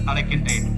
அழைக்கின்றேன்.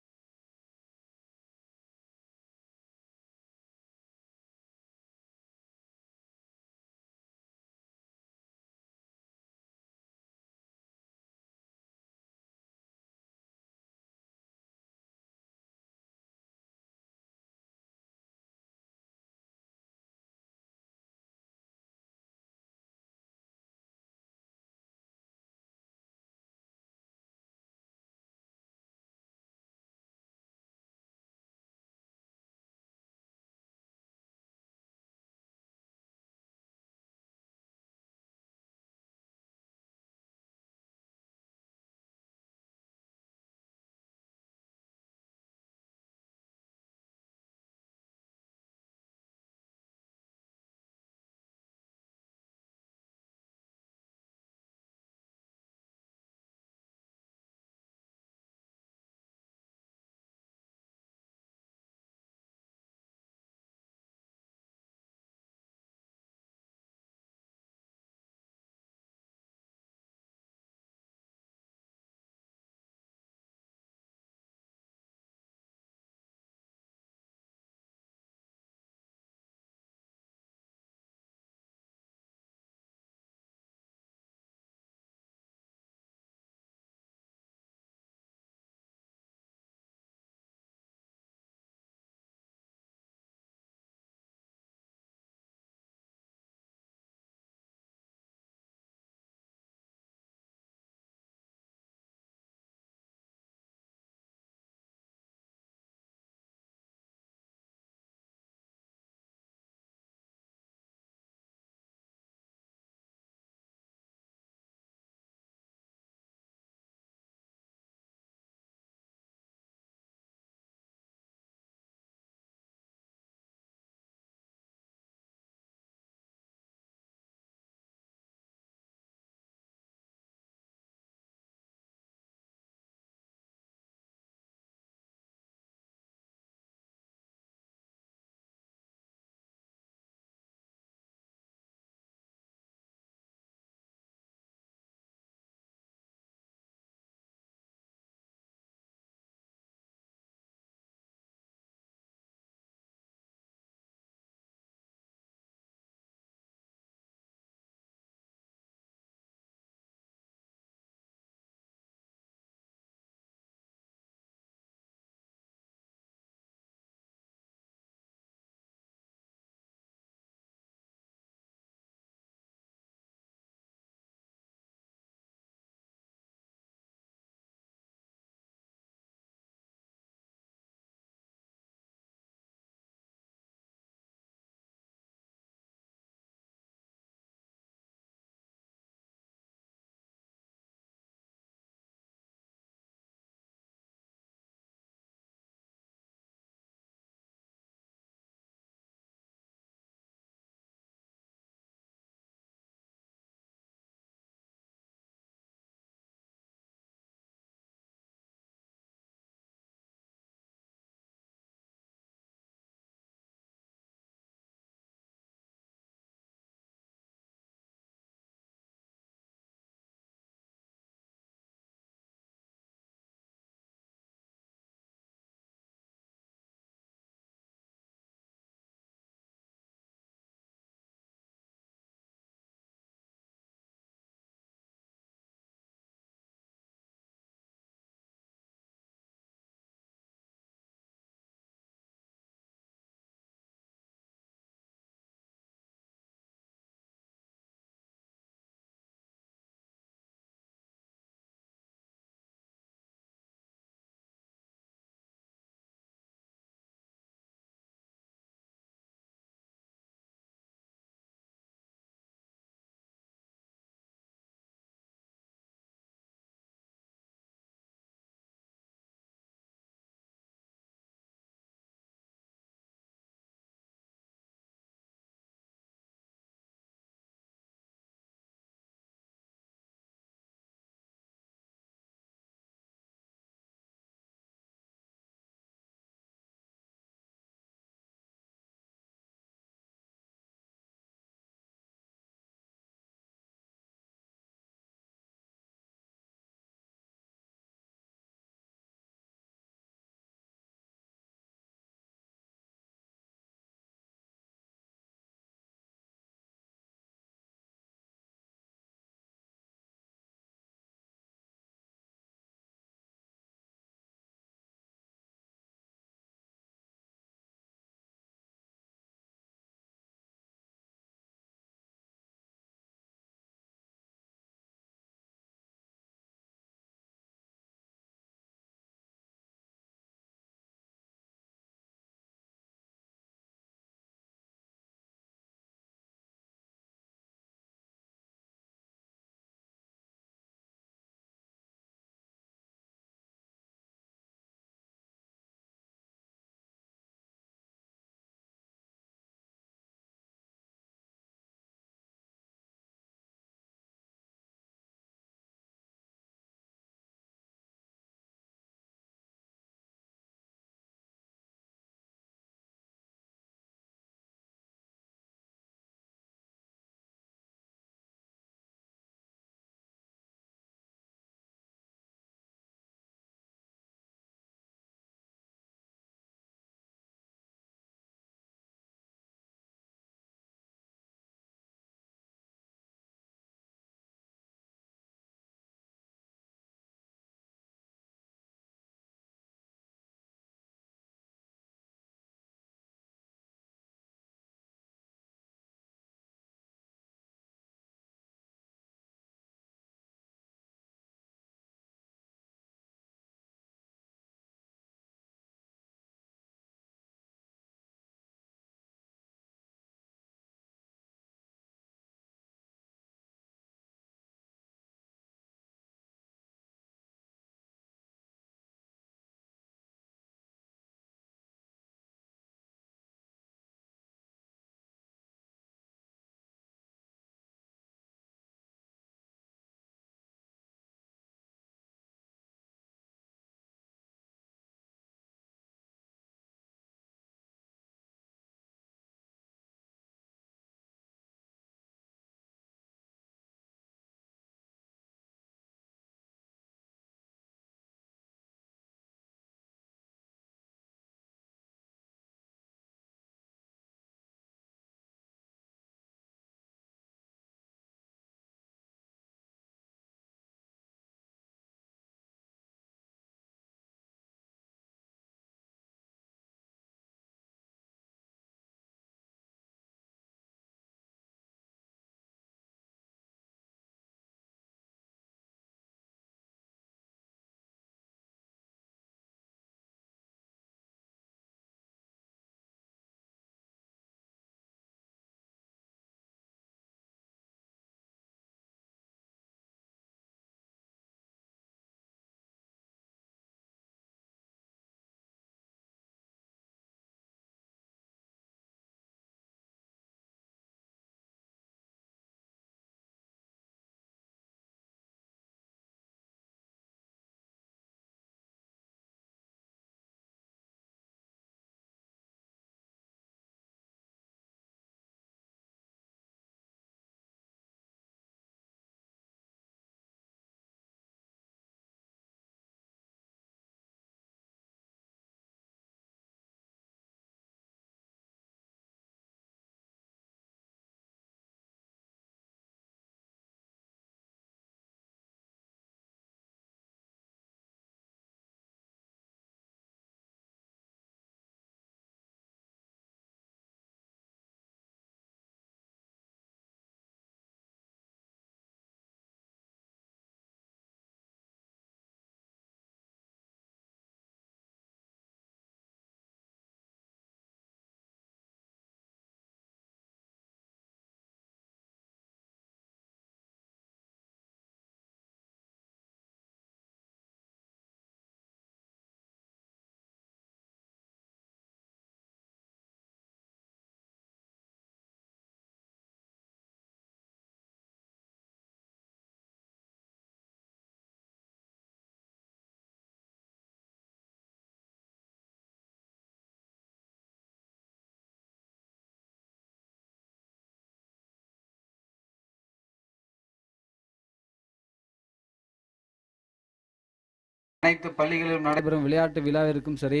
அனைத்து பள்ளிகளிலும் நடைபெறும் விளையாட்டு விழாவிற்கும் சரி,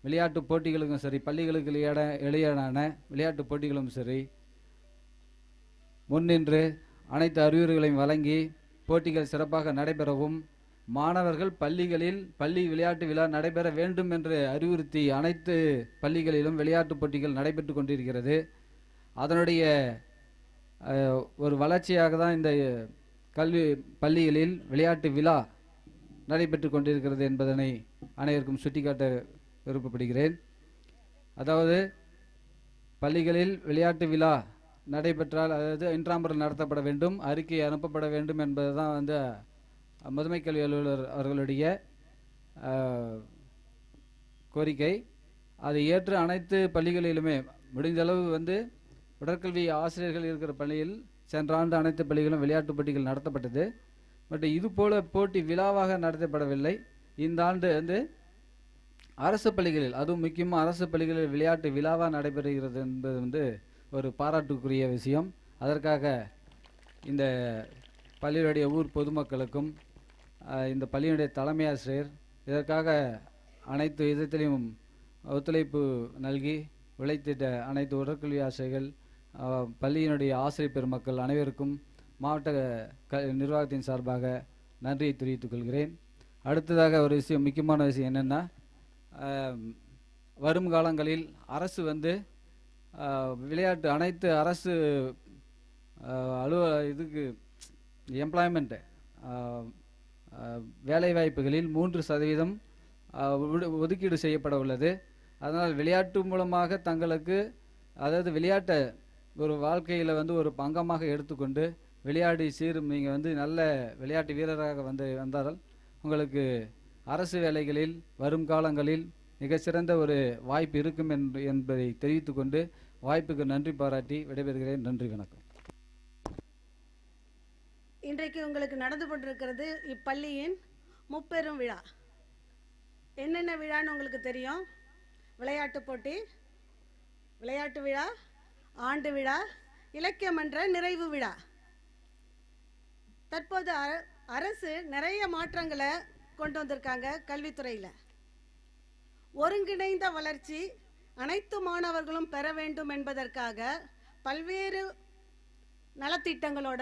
விளையாட்டு போட்டிகளுக்கும் சரி, பள்ளிகளுக்கு இடையேயான விளையாட்டு போட்டிகளும் சரி, முன்னின்று அனைத்து அறிவுரைகளையும் வழங்கி போட்டிகள் சிறப்பாக நடைபெறவும், மாணவர்கள் பள்ளிகளில் பள்ளி விளையாட்டு விழா நடைபெற வேண்டும் என்று அறிவுறுத்தி அனைத்து பள்ளிகளிலும் விளையாட்டு போட்டிகள் நடைபெற்று கொண்டிருக்கிறது. அதனுடைய ஒரு வளர்ச்சியாக தான் இந்த பள்ளிகளில் விளையாட்டு விழா நடைபெற்று கொண்டிருக்கிறது என்பதனை அனைவருக்கும் சுட்டிக்காட்ட விருப்பப்படுகிறேன். அதாவது பள்ளிகளில் விளையாட்டு விழா நடைபெற்றால், அதாவது இன்ட்ராமுரல் நடத்தப்பட வேண்டும், அறிக்கை அனுப்பப்பட வேண்டும் என்பதுதான் முதன்மை கல்வி அலுவலர் அவர்களுடைய கோரிக்கை. அதை ஏற்று அனைத்து பள்ளிகளிலுமே முடிந்தளவு உடற்கல்வி ஆசிரியர்கள் இருக்கிற பள்ளியில் சென்ற ஆண்டு அனைத்து பள்ளிகளும் விளையாட்டு போட்டிகள் நடத்தப்பட்டது. பட் இது போல போட்டி விழாவாக நடத்தப்படவில்லை. இந்த ஆண்டு அரசு பள்ளிகளில், அதுவும் முக்கியமாக அரசு பள்ளிகளில் விளையாட்டு விழாவாக நடைபெறுகிறது என்பது ஒரு பாராட்டுக்குரிய விஷயம். அதற்காக இந்த பள்ளியுடைய ஊர் பொதுமக்களுக்கும் இந்த பள்ளியினுடைய தலைமை ஆசிரியர் இதற்காக அனைத்து விதத்திலையும் ஒத்துழைப்பு நல்கி உழைத்திட்ட அனைத்து உடற்கல்வி ஆசிரியர்கள், பள்ளியினுடைய ஆசிரியர் பெருமக்கள் அனைவருக்கும் மாவட்ட நிர்வாகத்தின் சார்பாக நன்றியை தெரிவித்துக் கொள்கிறேன். அடுத்ததாக ஒரு விஷயம், முக்கியமான விஷயம் என்னென்னா, வரும் காலங்களில் அரசு விளையாட்டு அனைத்து அரசு எம்ப்ளாய்மெண்ட் வேலைவாய்ப்புகளில் 3% ஒதுக்கீடு செய்யப்பட உள்ளது. அதனால் விளையாட்டு மூலமாக தங்களுக்கு, அதாவது விளையாட்டை ஒரு வாழ்க்கையில் ஒரு பங்கமாக எடுத்துக்கொண்டு விளையாடி நீங்கள் நல்ல விளையாட்டு வீரராக வந்தால் உங்களுக்கு அரசு வேலைகளில் வரும் காலங்களில் மிகச்சிறந்த ஒரு வாய்ப்பு இருக்கும் என்பதை தெரிவித்துக்கொண்டு வாய்ப்புக்கு நன்றி பாராட்டி விடைபெறுகிறேன். நன்றி, வணக்கம். இன்றைக்கு உங்களுக்கு நடந்து கொண்டிருக்கிறது இப்பள்ளியின் முப்பெரும் விழா. என்னென்ன விழான்னு உங்களுக்கு தெரியும். விளையாட்டு போட்டி, விளையாட்டு விழா, ஆண்டு விழா, இலக்கிய மன்ற நிறைவு விழா. தற்போது அரசு நிறைய மாற்றங்களை கொண்டு வந்திருக்காங்க கல்வித்துறையில். ஒருங்கிணைந்த வளர்ச்சி அனைத்து மாணவர்களும் பெற வேண்டும் என்பதற்காக பல்வேறு நலத்திட்டங்களோட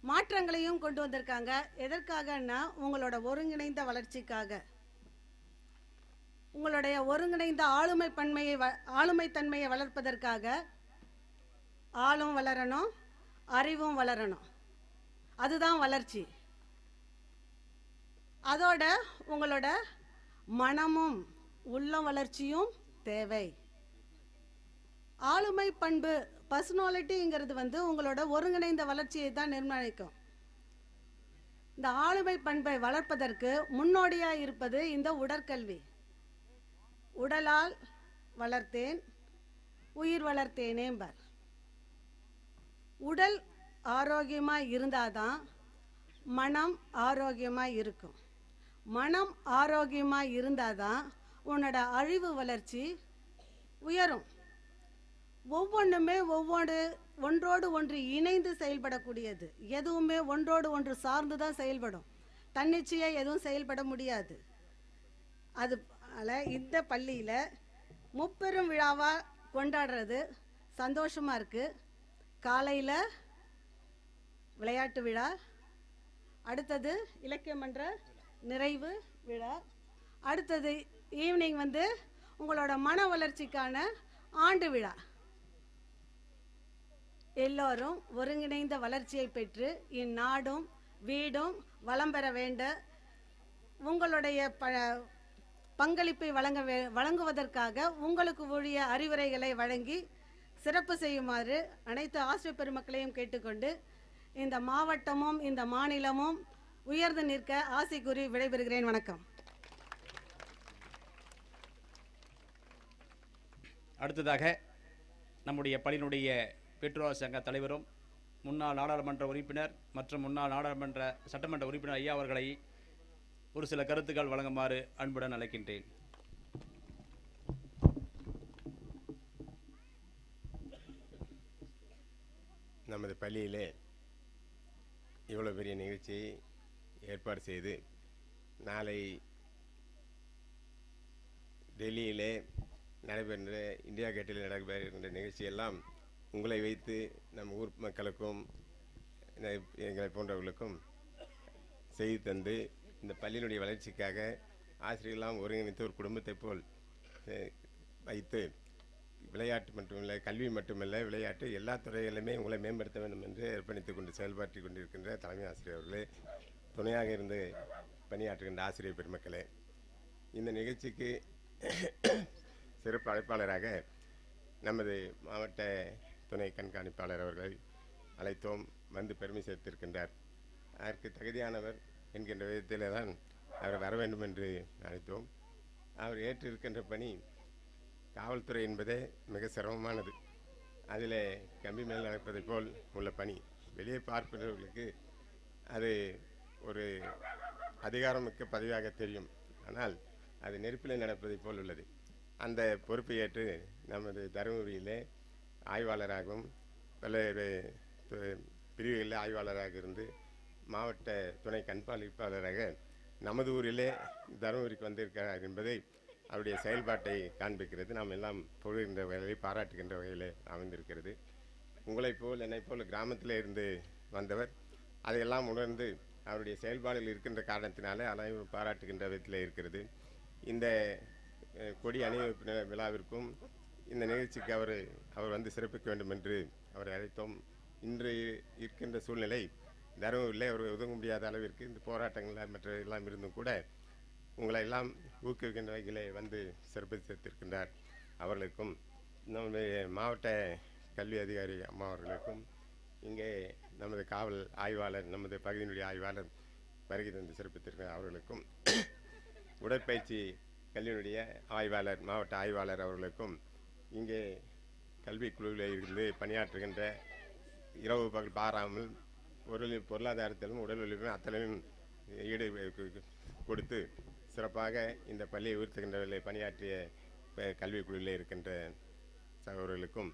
மாற்றங்களையும் கொண்டு வந்திருக்காங்க. எதற்காகன்னா, உங்களோட ஒருங்கிணைந்த வளர்ச்சிக்காக, உங்களுடைய ஒருங்கிணைந்த ஆளுமைத்தன்மையை வளர்ப்பதற்காக. ஆளும் வளரணும், அறிவும் வளரணும், அதுதான் வளர்ச்சி. அதோட உங்களோட மனமும் உள்ள வளர்ச்சியும் தேவை. ஆளுமை பண்பு, பர்சனாலிட்டிங்கிறது உங்களோட ஒருங்கிணைந்த வளர்ச்சியை தான் நிர்ணயிக்கும். இந்த ஆளுமை பண்பை வளர்ப்பதற்கு முன்னோடியாக இருப்பது இந்த உடற்கல்வி. உடலால் வளர்த்தேன் உயிர் வளர்த்தேனேம்பர். உடல் ஆரோக்கியமாக இருந்தாதான் மனம் ஆரோக்கியமாக இருக்கும். மனம் ஆரோக்கியமாக இருந்தாதான் உன்னோட அறிவு வளர்ச்சி உயரும். ஒவ்வொன்றுமே ஒன்றோடு ஒன்று இணைந்து செயல்படக்கூடியது. எதுவுமே ஒன்றோடு ஒன்று சார்ந்து தான் செயல்படும். தன்னிச்சையாக எதுவும் செயல்பட முடியாது. அதுல இந்த பள்ளியில் முப்பெரும் விழாவாக கொண்டாடுறது சந்தோஷமாக இருக்குது. காலையில் விளையாட்டு விழா, அடுத்தது இலக்கிய மன்ற நிறைவு விழா, அடுத்தது ஈவினிங் உங்களோட மன வளர்ச்சிக்கான ஆண்டு விழா. எல்லோரும் ஒருங்கிணைந்த வளர்ச்சியை பெற்று இந்நாடும் வீடும் வளம் பெற வேண்ட உங்களுடைய பங்களிப்பை வழங்குவதற்காக உங்களுக்கு உரிய அறிவுரைகளை வழங்கி சிறப்பு செய்யுமாறு அனைத்து ஆசிரியர் பெருமக்களையும் கேட்டுக்கொண்டு இந்த மாவட்டமும் இந்த மாநிலமும் உயர்ந்து நிற்க ஆசை கூறி விடைபெறுகிறேன். வணக்கம். அடுத்ததாக நம்முடைய பள்ளியினுடைய பெற்றோர் சங்க தலைவரும் முன்னாள் நாடாளுமன்ற உறுப்பினர் மற்றும் முன்னாள் நாடாளுமன்ற சட்டமன்ற உறுப்பினர் ஐயா அவர்களை ஒரு சில கருத்துக்கள் வழங்குமாறு அன்புடன் அழைக்கின்றேன். நமது பள்ளியிலே இவ்வளோ பெரிய நிகழ்ச்சியை ஏற்பாடு செய்து நாளை டெல்லியிலே நடைபெறுகின்ற இந்தியா கேட்டில் நடைபெறுகின்ற நிகழ்ச்சியெல்லாம் உங்களை வைத்து நம் ஊர் மக்களுக்கும் எங்களை போன்றவர்களுக்கும் செய்து தந்து இந்த பள்ளியினுடைய வளர்ச்சிக்காக ஆசிரியர்களெல்லாம் ஒருங்கிணைத்து ஒரு குடும்பத்தைப் போல் வைத்து விளையாட்டு மட்டுமில்லை, கல்வி மட்டுமல்ல, விளையாட்டு எல்லா துறைகளிலுமே உங்களை மேம்படுத்த வேண்டும் என்று அர்ப்பணித்துக் கொண்டு செயல்பாற்றிக் கொண்டிருக்கின்ற தலைமை ஆசிரியர் அவர்களே, துணையாக இருந்து பணியாற்றுகின்ற ஆசிரியர் பெருமக்களே, இந்த நிகழ்ச்சிக்கு சிறப்பு அழைப்பாளராக நமது மாவட்ட துணை கண்காணிப்பாளர் அவர்களை அழைத்தோம். வந்து பெருமை சேர்த்திருக்கின்றார். அதற்கு தகுதியானவர் என்கின்ற விதத்திலே தான் அவர் வர வேண்டும் என்று அழைத்தோம். அவர் ஏற்றிருக்கின்ற பணி காவல்துறை என்பதே மிக சிரமமானது. அதில் கம்பி மேல் நடப்பதைப் போல் உள்ள பணி வெளியே பார்ப்பவர்களுக்கு அது ஒரு அதிகாரமிக்க பதவியாக தெரியும். ஆனால் அது நெருப்பில் நடப்பதைப் போல் உள்ளது. அந்த பொறுப்பை ஏற்று நமது தருமபுரியிலே ஆய்வாளராகவும் பல்வேறு பிரிவுகளில் ஆய்வாளராக இருந்து மாவட்ட துணை கண்காணிப்பாளராக நமது ஊரிலே தருமபுரிக்கு வந்திருக்கிறார் என்பதை அவருடைய செயல்பாட்டை காண்பிக்கிறது. நாம் எல்லாம் புகழ்கின்ற வகையில், பாராட்டுகின்ற வகையில் அமைந்திருக்கிறது. உங்களைப் போல் என்னைப் போல் கிராமத்தில் இருந்து வந்தவர் அதையெல்லாம் உணர்ந்து அவருடைய செயல்பாடுகள் இருக்கின்ற காரணத்தினாலே அனைவரும் பாராட்டுகின்ற விதத்தில் இருக்கிறது. இந்த கொடி அணிவகுப்பு விழாவிற்கும் இந்த நிகழ்ச்சிக்கு அவர் வந்து சிறப்பிக்க வேண்டும் என்று அவரை அழைத்தோம். இன்று இருக்கின்ற சூழ்நிலை தருமபுரியில் அவர் உதவ முடியாத அளவிற்கு இந்த போராட்டங்கள் மற்ற எல்லாம் இருந்தும் கூட உங்களை எல்லாம் ஊக்குவிக்கின்ற வகையிலே வந்து சிறப்பு சேர்த்திருக்கின்றார். அவர்களுக்கும் நம்முடைய மாவட்ட கல்வி அதிகாரி அம்மா அவர்களுக்கும், இங்கே நமது காவல் ஆய்வாளர், நமது பகுதியினுடைய ஆய்வாளர் வருகை தந்து சிறப்பித்திருக்கிற அவர்களுக்கும், உடற்பயிற்சி கல்வியினுடைய ஆய்வாளர், மாவட்ட ஆய்வாளர் அவர்களுக்கும், இங்கே கல்வி குழுவில் இருந்து பணியாற்றுகின்ற இரவு பகல் பாராமல் பொருளாதாரத்திலும் உடல் உழைப்பும் அத்தனையும் ஈடு கொடுத்து சிறப்பாக இந்த பள்ளியை உயர்த்துகின்றவர்களை பணியாற்றிய கல்வி குழுவில் இருக்கின்ற சகோதரர்களுக்கும்,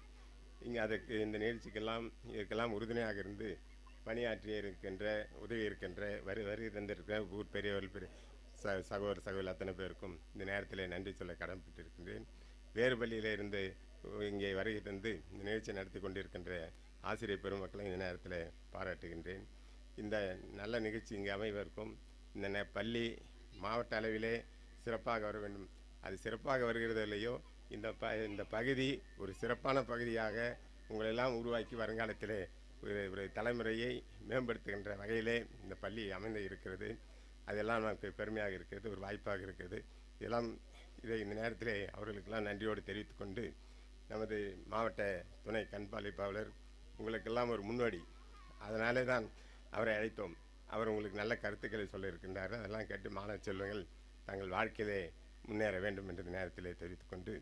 இங்கே அதற்கு இந்த நிகழ்ச்சிக்கெல்லாம் இதற்கெல்லாம் உறுதுணையாக இருந்து பணியாற்றிய இருக்கின்ற உதவி இருக்கின்ற வரி தந்திருக்கிற ஊர் பெரியவர்கள் சகோதரர்கள் அத்தனை பேருக்கும் இந்த நேரத்தில் நன்றி சொல்ல கடமைப்பட்டிருக்கின்றேன். வேறு பள்ளியில் இருந்து இங்கே வருகை தந்து இந்த நிகழ்ச்சியை நடத்தி கொண்டிருக்கின்ற ஆசிரியர் பெருமக்களை இந்த நேரத்தில் பாராட்டுகின்றேன். இந்த நல்ல நிகழ்ச்சி இங்கே அமைவதற்கும் இந்த பள்ளி மாவட்ட அளவிலே சிறப்பாக வர வேண்டும். அது சிறப்பாக வருகிறதோ இல்லையோ, இந்த பகுதி ஒரு சிறப்பான பகுதியாக உங்களெல்லாம் உருவாக்கி வருங்காலத்திலே ஒரு தலைமுறையை மேம்படுத்துகின்ற வகையிலே இந்த பள்ளி அமைந்து இருக்கிறது. அதெல்லாம் நமக்கு பெருமையாக இருக்கிறது, ஒரு வாய்ப்பாக இருக்கிறது. இதை இந்த நேரத்திலே அவர்களுக்கெல்லாம் நன்றியோடு தெரிவித்துக்கொண்டு, நமது மாவட்ட துணை கண்காணிப்பாளர் உங்களுக்கெல்லாம் ஒரு முன்னோடி, அதனாலே தான் அவரை அழைத்தோம். அவர் உங்களுக்கு நல்ல கருத்துக்களை சொல்ல இருக்கின்றார்கள். அதெல்லாம் கேட்டு மாணவ செல்வங்கள் தங்கள் வாழ்க்கையிலே முன்னேற வேண்டும் என்ற நேரத்திலே தெரிவித்துக்கொண்டு,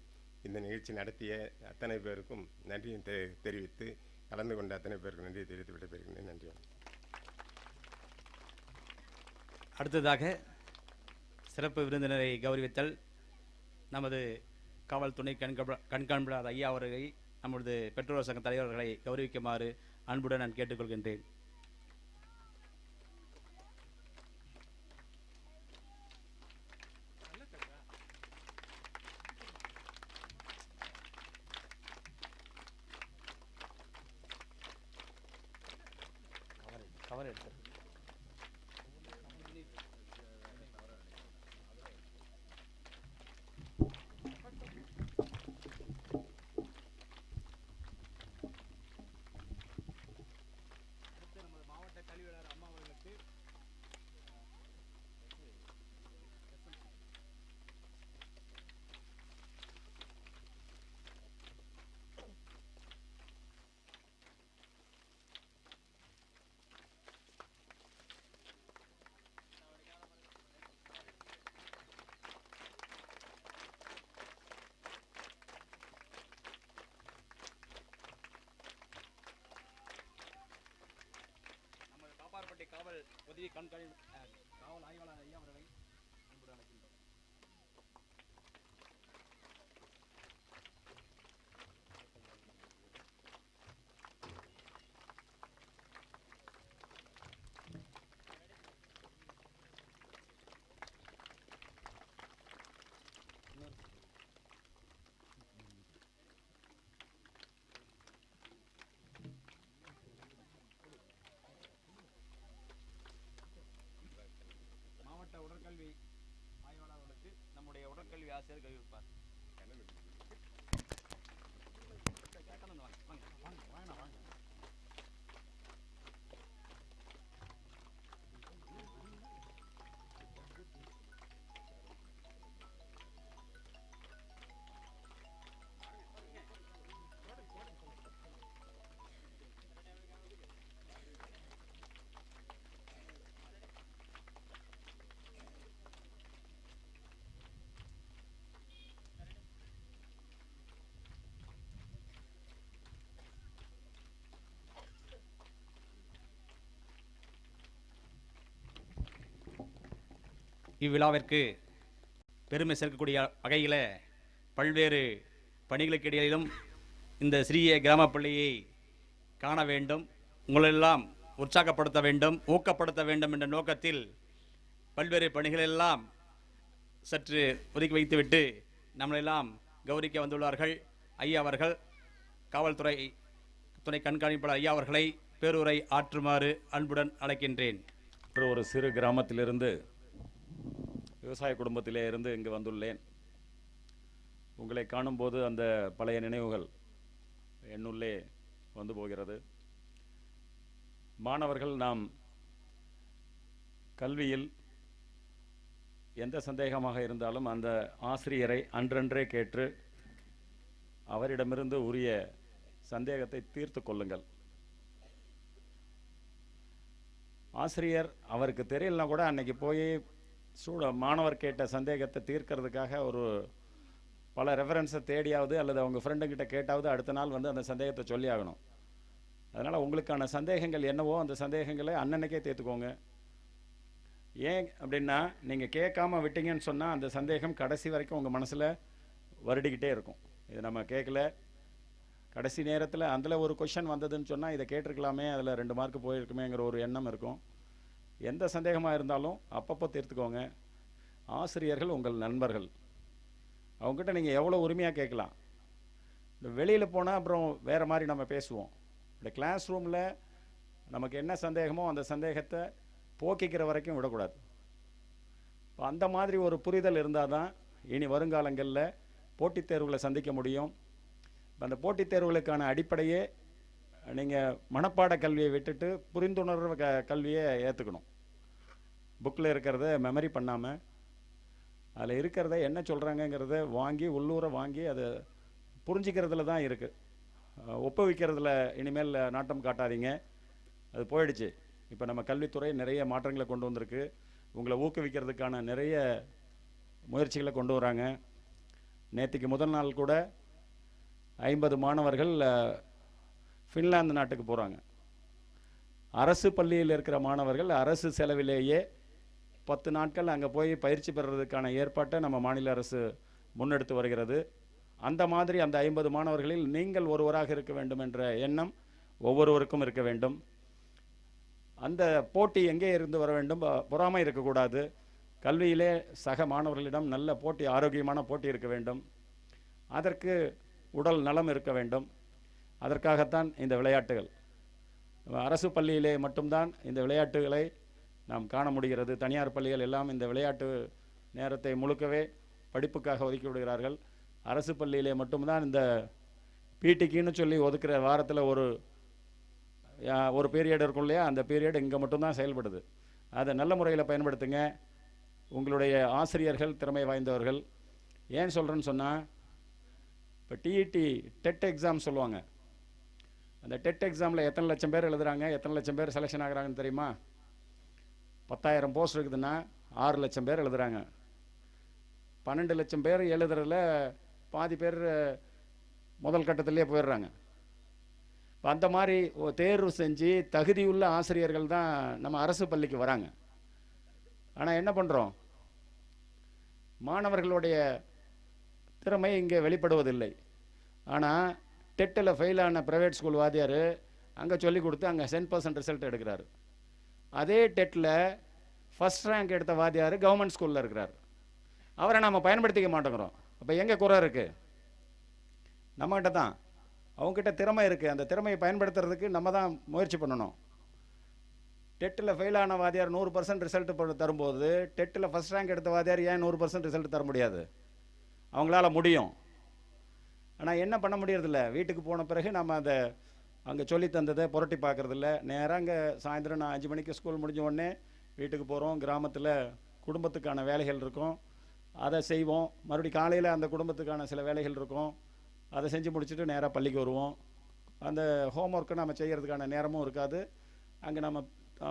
இந்த நிகழ்ச்சி நடத்திய அத்தனை பேருக்கும் நன்றியும் தெரிவித்து, கலந்து கொண்ட அத்தனை பேருக்கும் நன்றியை தெரிவித்து விடைபெறுகிறேன். நன்றி. அடுத்ததாக சிறப்பு விருந்தினரை கௌரவித்தல். நமது காவல் துணை கண்காணிப்பாளர் ஐயா அவர்களை, நமது பெற்றோர் சங்க தலைவர்களை கௌரவிக்குமாறு அன்புடன் நான் கேட்டுக்கொள்கின்றேன். கவர் எடுத்து காவல் உதவி காவல் ஆய்வாளர் ஐயா அவர்களை அன்புடன் அழைக்கின்றோம். நம்முடைய உடற்கல்வி ஆசிரியர் கௌரவிப்பார். இவ்விழாவிற்கு பெருமை சேர்க்கக்கூடிய வகையில் பல்வேறு பணிகளுக்கு இடையிலும் இந்த சிறிய கிராம பள்ளியை காண வேண்டும், உங்களெல்லாம் உற்சாகப்படுத்த வேண்டும், ஊக்கப்படுத்த வேண்டும் என்ற நோக்கத்தில் பல்வேறு பணிகளெல்லாம் சற்று ஒதுக்கி வைத்துவிட்டு நம்மளெல்லாம் கௌரிக்க வந்துள்ளார்கள். ஐயா அவர்கள் காவல்துறை துணை கண்காணிப்பாளர் ஐயா அவர்களை பேருரை ஆற்றுமாறு அன்புடன் அழைக்கின்றேன். ஒரு சிறு கிராமத்திலிருந்து, விவசாய குடும்பத்திலே இருந்து இங்கு வந்துள்ளேன். உங்களை காணும்போது அந்த பழைய நினைவுகள் என்னுள்ளே வந்து போகிறது. மாணவர்கள் நாம் கல்வியில் எந்த சந்தேகமாக இருந்தாலும் அந்த ஆசிரியரை அன்றன்றே கேட்டு அவரிடமிருந்து உரிய சந்தேகத்தை தீர்த்து கொள்ளுங்கள். ஆசிரியர் அவருக்கு தெரியலனா கூட அன்னைக்கு போய் மாணவர் கேட்ட சந்தேகத்தை தீர்க்கிறதுக்காக ஒரு பல ரெஃபரன்ஸை தேடியாவது அல்லது அவங்க ஃப்ரெண்டுங்கிட்ட கேட்டாவது அடுத்த நாள் வந்து அந்த சந்தேகத்தை சொல்லி ஆகணும். அதனால் உங்களுக்கான சந்தேகங்கள் என்னவோ அந்த சந்தேகங்களை அன்னன்னைக்கே தீர்த்துக்கோங்க. ஏன் அப்படின்னா, நீங்கள் கேட்காம விட்டீங்கன்னு சொன்னால் அந்த சந்தேகம் கடைசி வரைக்கும் உங்கள் மனசில் வருடிக்கிட்டே இருக்கும். இது நம்ம கேட்கல, கடைசி நேரத்தில் அதில் ஒரு கொஷன் வந்ததுன்னு சொன்னால் இதை கேட்டிருக்கலாமே, அதில் 2 மார்க் போயிருக்குமேங்கிற ஒரு எண்ணம் இருக்கும். எந்த சந்தேகமாக இருந்தாலும் அப்பப்போ தீர்த்துக்கோங்க. ஆசிரியர்கள் உங்கள் நண்பர்கள், அவங்ககிட்ட நீங்கள் எவ்வளோ உரிமையாக கேட்கலாம். இந்த வெளியில் போனால் அப்புறம் வேறு மாதிரி நம்ம பேசுவோம். இந்த கிளாஸ் ரூமில் நமக்கு என்ன சந்தேகமோ அந்த சந்தேகத்தை போக்கிக்கிற வரைக்கும் விடக்கூடாது. இப்போ அந்த மாதிரி ஒரு புரிதல் இருந்தால் தான் இனி வருங்காலங்களில் போட்டித் தேர்வுகளை சந்திக்க முடியும். இப்போ அந்த போட்டித் தேர்வுகளுக்கான அடிப்படையே நீங்கள் மனப்பாட கல்வியை விட்டுட்டு புரிந்துணர்வு கல்வியை ஏற்றுக்கணும். புக்கில் இருக்கிறத மெமரி பண்ணாமல் அதில் இருக்கிறத என்ன சொல்கிறாங்கங்கிறத வாங்கி உள்ளூரை வாங்கி அதை புரிஞ்சிக்கிறதுல தான் இருக்குது. ஒப்புவிக்கிறதுல இனிமேல் நாட்டம் காட்டாதீங்க, அது போயிடுச்சு. இப்போ நம்ம கல்வித்துறை நிறைய மாற்றங்களை கொண்டு வந்திருக்கு. உங்களை ஊக்குவிக்கிறதுக்கான நிறைய முயற்சிகளை கொண்டு வராங்க. நேற்றுக்கு முதல் நாள் கூட 50 மாணவர்கள் ஃபின்லாந்து நாட்டுக்கு போகிறாங்க. அரசு பள்ளியில் இருக்கிற மாணவர்கள் அரசு செலவிலேயே 10 நாட்கள் அங்கே போய் பயிற்சி பெறுறதுக்கான ஏற்பாட்டை நம்ம மாநில அரசு முன்னெடுத்து வருகிறது. அந்த மாதிரி அந்த 50 மாணவர்களில் நீங்கள் ஒருவராக இருக்க வேண்டும் என்ற எண்ணம் ஒவ்வொருவருக்கும் இருக்க வேண்டும். அந்த போட்டி எங்கே இருந்து வர வேண்டும், பொறாமை இருக்கக்கூடாது. கல்வியிலே சக மாணவர்களிடம் நல்ல போட்டி, ஆரோக்கியமான போட்டி இருக்க வேண்டும். அதற்கு உடல் நலம் இருக்க வேண்டும். அதற்காகத்தான் இந்த விளையாட்டுகள். அரசு பள்ளியிலே மட்டும்தான் இந்த விளையாட்டுகளை நாம் காண முடிகிறது. தனியார் பள்ளிகள் எல்லாம் இந்த விளையாட்டு நேரத்தை முழுக்கவே படிப்புக்காக ஒதுக்கி விடுகிறார்கள். அரசு பள்ளியிலே மட்டும்தான் இந்த பிடிக்குன்னு சொல்லி ஒதுக்குற வாரத்தில் ஒரு பீரியட் இருக்கும் இல்லையா, அந்த பீரியட் இங்கே மட்டும்தான் செயல்படுது. அதை நல்ல முறையில் பயன்படுத்துங்க. உங்களுடைய ஆசிரியர்கள் திறமை வாய்ந்தவர்கள். ஏன் சொல்கிறேன்னு சொன்னால், இப்போ டிஇடி டெட் எக்ஸாம் சொல்லுவாங்க. அந்த டெட் எக்ஸாமில் எத்தனை லட்சம் பேர் எழுதுகிறாங்க, எத்தனை லட்சம் பேர் செலெக்ஷன் ஆகுறாங்கன்னு தெரியுமா? 10,000 போஸ்ட் இருக்குதுன்னா 6 லட்சம் பேர் எழுதுகிறாங்க. 12 லட்சம் பேர் எழுதுறதுல பாதி பேர் முதல் கட்டத்திலே போயிடுறாங்க. இப்போ அந்த மாதிரி தேர்வு செஞ்சு தகுதியுள்ள ஆசிரியர்கள் தான் நம்ம அரசு பள்ளிக்கு வராங்க. ஆனால் என்ன பண்ணுறோம், மாணவர்களுடைய திறமை இங்கே வெளிப்படுவதில்லை. ஆனால் டெட்டில் ஃபெயிலான ப்ரைவேட் ஸ்கூல் வாத்தியார் அங்கே சொல்லிக் கொடுத்து அங்கே 100% ரிசல்ட் எடுக்கிறாரு. அதே டெட்டில் ஃபஸ்ட் ரேங்க் எடுத்த வாத்தியார் கவர்மெண்ட் ஸ்கூலில் இருக்கிறார். அவரை நாம் பயன்படுத்திக்க மாட்டேங்கிறோம். அப்போ எங்கே குறை இருக்குது? நம்மகிட்ட தான். அவங்ககிட்ட திறமை இருக்குது. அந்த திறமையை பயன்படுத்துறதுக்கு நம்ம தான் முயற்சி பண்ணணும். டெட்டில் ஃபெயில் ஆன வாத்தியார் 100% ரிசல்ட் தரும்போது டெட்டில் ஃபஸ்ட் ரேங்க் எடுத்த வாத்தியார் ஏன் 100% ரிசல்ட் தர முடியாது? அவங்களால முடியும். ஆனால் என்ன பண்ண முடியறதில்ல. வீட்டுக்கு போன பிறகு நம்ம அதை அங்கே சொல்லி தந்ததை புரட்டி பார்க்குறதில்ல. நேராக அங்கே சாயந்தரம் நான் 5 மணிக்கு ஸ்கூல் முடிஞ்ச உடனே வீட்டுக்கு போகிறோம். கிராமத்தில் குடும்பத்துக்கான வேலைகள் இருக்கும், அதை செய்வோம். மறுபடியும் காலையில் அந்த குடும்பத்துக்கான சில வேலைகள் இருக்கும், அதை செஞ்சு முடிச்சுட்டு நேராக பள்ளிக்கு வருவோம். அந்த ஹோம்ஒர்க்கை நம்ம செய்கிறதுக்கான நேரமும் இருக்காது, அங்கே நம்ம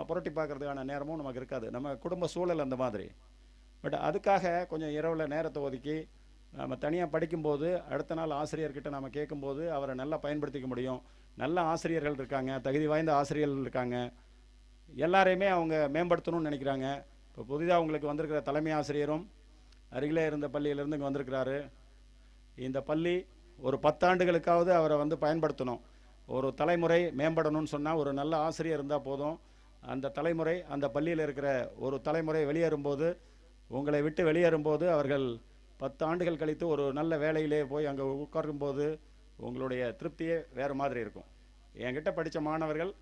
புரட்டி பார்க்குறதுக்கான நேரமும் நமக்கு இருக்காது. நம்ம குடும்ப சூழல் அந்த மாதிரி. பட் அதுக்காக கொஞ்சம் இரவில் நேரத்தை ஒதுக்கி நம்ம தனியாக படிக்கும்போது அடுத்த நாள் ஆசிரியர்கிட்ட நம்ம கேட்கும்போது அவரை நல்லா பயன்படுத்திக்க முடியும். நல்ல ஆசிரியர்கள் இருக்காங்க, தகுதி வாய்ந்த ஆசிரியர்கள் இருக்காங்க, எல்லாரையுமே அவங்க மேம்படுத்தணும்னு நினைக்கிறாங்க. இப்போ புதிதாக அவங்களுக்கு வந்திருக்கிற தலைமை ஆசிரியரும் அருகிலே இருந்த பள்ளியிலேருந்து இங்கே வந்திருக்கிறாரு. இந்த பள்ளி ஒரு 10 ஆண்டுகளுக்காவது அவரை வந்து பயன்படுத்தணும். ஒரு தலைமுறை மேம்படணும்னு சொன்னால் ஒரு நல்ல ஆசிரியர் இருந்தால் போதும். அந்த தலைமுறை, அந்த பள்ளியில் இருக்கிற ஒரு தலைமுறை வெளியேறும்போது, உங்களை விட்டு வெளியேறும்போது அவர்கள் 10 ஆண்டுகள் கழித்து ஒரு நல்ல வேலையிலே போய் அங்கே உட்காரும்போது உங்களுடைய திருப்தியே வேறு மாதிரி இருக்கும். என்கிட்ட படித்த மாணவர்கள்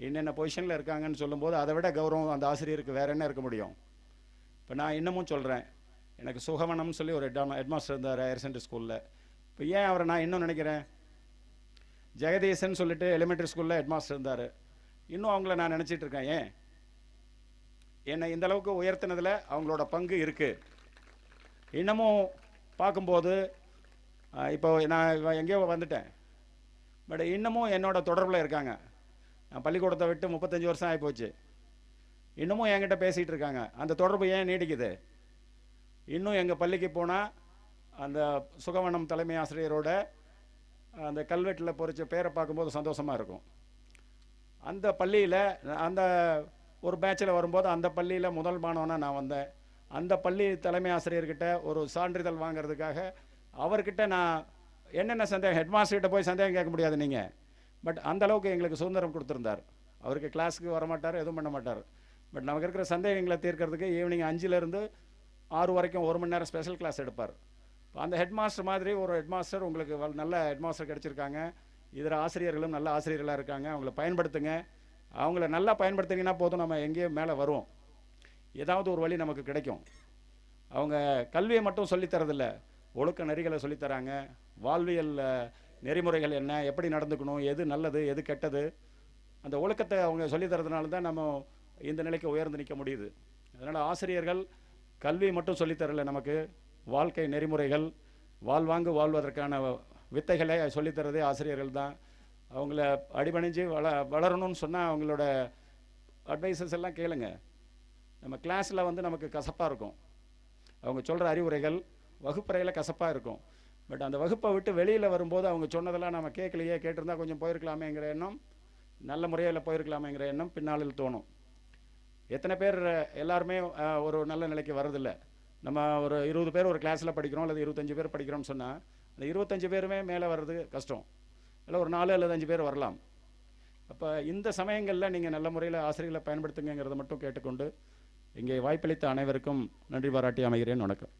என்னென்ன பொசிஷனில் இருக்காங்கன்னு சொல்லும்போது அதை விட கௌரவம் அந்த ஆசிரியருக்கு வேறு என்ன இருக்க முடியும்? இப்போ நான் இன்னமும் சொல்கிறேன், எனக்கு சுகவனம்னு சொல்லி ஒரு ஹெட்மாஸ்டர் இருந்தார் ஹையர் செகண்டரி ஸ்கூலில். இப்போ ஏன் அவரை நான் இன்னும் நினைக்கிறேன்? ஜெகதீசன் சொல்லிட்டு எலிமெண்ட்ரி ஸ்கூலில் ஹெட்மாஸ்டர் இருந்தார். இன்னும் அவங்கள நான் நினச்சிட்டு இருக்கேன். ஏன்? என்னை இந்த அளவுக்கு உயர்த்தினதில் அவங்களோட பங்கு இருக்குது. இன்னமும் பார்க்கும்போது இப்போ நான் எங்கேயோ வந்துட்டேன், பட் இன்னமும் என்னோட தொடர்பில் இருக்காங்க. நான் பள்ளிக்கூடத்தை விட்டு 35 வருஷம் ஆகிப்போச்சு. இன்னமும் என்கிட்ட பேசிகிட்டு இருக்காங்க. அந்த தொடர்பு ஏன் நீடிக்குது? இன்னும் எங்கள் பள்ளிக்கு போனால் அந்த சுகவனம் தலைமை ஆசிரியரோட அந்த கல்வெட்டில் பொறிச்ச பேரை பார்க்கும்போது சந்தோஷமாக இருக்கும். அந்த பள்ளியில் அந்த ஒரு பேட்சில் வரும்போது அந்த பள்ளியில் முதல் மாணவனாக நான் வந்தேன். அந்த பள்ளி தலைமை ஆசிரியர்கிட்ட ஒரு சான்றிதழ் வாங்கிறதுக்காக அவர்கிட்ட நான் என்னென்ன சந்தேகம், ஹெட்மாஸ்டர்கிட்ட போய் சந்தேகம் கேட்க முடியாது நீங்கள். பட் அந்த அளவுக்கு எங்களுக்கு சுதந்திரம் கொடுத்துருந்தார். அவருக்கு கிளாஸுக்கு வரமாட்டார், எதுவும் பண்ண மாட்டார். பட் நமக்கு இருக்கிற சந்தேகங்களை தீர்க்கிறதுக்கு ஈவினிங் 5லேருந்து 6 வரைக்கும் 1 மணி நேரம் ஸ்பெஷல் கிளாஸ் எடுப்பார். அந்த ஹெட்மாஸ்டர் மாதிரி ஒரு ஹெட்மாஸ்டர் உங்களுக்கு நல்ல ஹெட்மாஸ்டர் கிடச்சிருக்காங்க. இதர ஆசிரியர்களும் நல்ல ஆசிரியர்களாக இருக்காங்க. அவங்கள பயன்படுத்துங்க. அவங்கள நல்லா பயன்படுத்திங்கன்னா போதும், நம்ம எங்கேயும் மேலே வருவோம். ஏதாவது ஒரு வழி நமக்கு கிடைக்கும். அவங்க கல்வியை மட்டும் சொல்லித்தரதில்லை, ஒழுக்க நெறிகளை சொல்லித்தராங்க. வாழ்வியல் நெறிமுறைகள் என்ன, எப்படி நடந்துக்கணும், எது நல்லது எது கெட்டது, அந்த ஒழுக்கத்தை அவங்க சொல்லித்தரதுனால தான் நம்ம இந்த நிலைக்கு உயர்ந்து நிற்க முடியுது. அதனால் ஆசிரியர்கள் கல்வி மட்டும் சொல்லித்தரல, நமக்கு வாழ்க்கை நெறிமுறைகள், வாழ்வாங்கு வாழ்வதற்கான வித்தைகளை சொல்லித்தரதே ஆசிரியர்கள் தான். அவங்கள அடிபணிஞ்சு வளரணும்னு சொன்னால் அவங்களோட அட்வைசஸ் எல்லாம் கேளுங்க. நம்ம கிளாஸில் வந்து நமக்கு கசப்பாக இருக்கும், அவங்க சொல்கிற அறிவுரைகள் வகுப்பறையில் கசப்பாக இருக்கும். பட் அந்த வகுப்பை விட்டு வெளியில் வரும்போது அவங்க சொன்னதெல்லாம் நம்ம கேட்கலையே, கேட்டிருந்தா கொஞ்சம் போயிருக்கலாமேங்கிற எண்ணம், நல்ல முறையில் போயிருக்கலாமேங்கிற எண்ணம் பின்னாளில் தோணும். எத்தனை பேர் எல்லாருமே ஒரு நல்ல நிலைக்கு வரதில்லை. நம்ம ஒரு 20 பேர் ஒரு கிளாஸில் படிக்கிறோம் அல்லது 25 பேர் படிக்கிறோம்னு சொன்னால் அந்த 25 பேருமே மேலே வர்றது கஷ்டம். இல்லை ஒரு 4 அல்லது 5 பேர் வரலாம். அப்போ இந்த சமயங்களில் நீங்கள் நல்ல முறையில் ஆசிரியர்களை பயன்படுத்துங்கிறத மட்டும் கேட்டுக்கொண்டு இங்கே வாய்ப்பளித்த அனைவருக்கும் நன்றி பாராட்டி அமைகிறேன். வணக்கம்.